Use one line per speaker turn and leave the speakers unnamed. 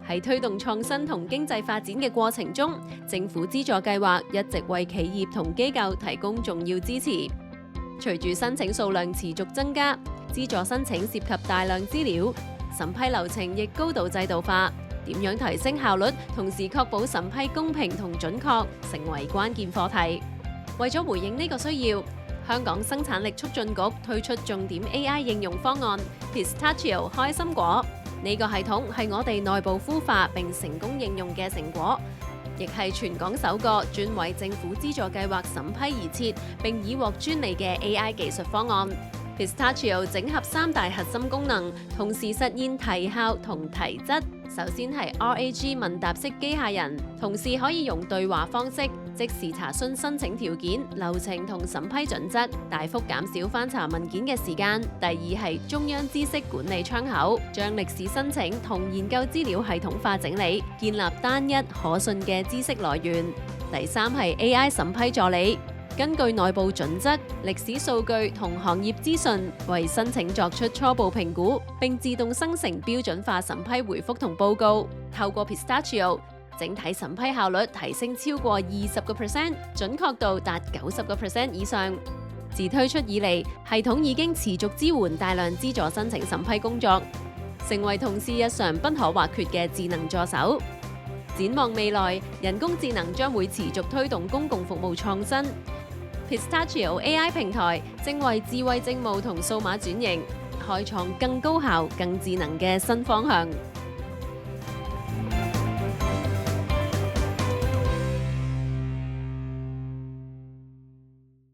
喺推動創新同經濟發展嘅過程中，政府資助計劃一直為企業同機構提供重要支持。隨住申請數量持續增加，資助申請涉及大量資料，審批流程亦高度制度化。點樣提升效率，同時確保審批公平同準確，成為關鍵課題。為咗回應呢個需要，香港生產力促進局推出重點 AI 應用方案 Pistachio 開心果。呢個系統係我哋內部孵化並成功應用嘅成果，亦係全港首個專為政府資助計劃審批而設並已獲專利嘅 AI 技術方案。Pistachio 整合3大核心功能，同時實現提效同提質。首先係 RAG 問答式機械人，同時可以用對話方式即時查詢申請條件、流程同審批準則，大幅減少翻查文件嘅時間。第二係中央知識管理窗口，將歷史申請同研究資料系統化整理，建立單一可信嘅知識來源。第三係 AI 審批助理，根據內部準則、歷史數據同行業資訊，為申請作出初步評估，並自動生成標準化審批回覆同報告。透過 Pistachio， 整體審批效率提升超過20%，準確度達90% 以上。自推出以嚟，系統已經持續支援大量資助申請審批工作，成為同事日常不可或缺嘅智能助手。展望未來，人工智能將會持續推動公共服務創新。Pistachio AI 平台正為智慧政務同數碼轉型開創更高效、更智能嘅新方向。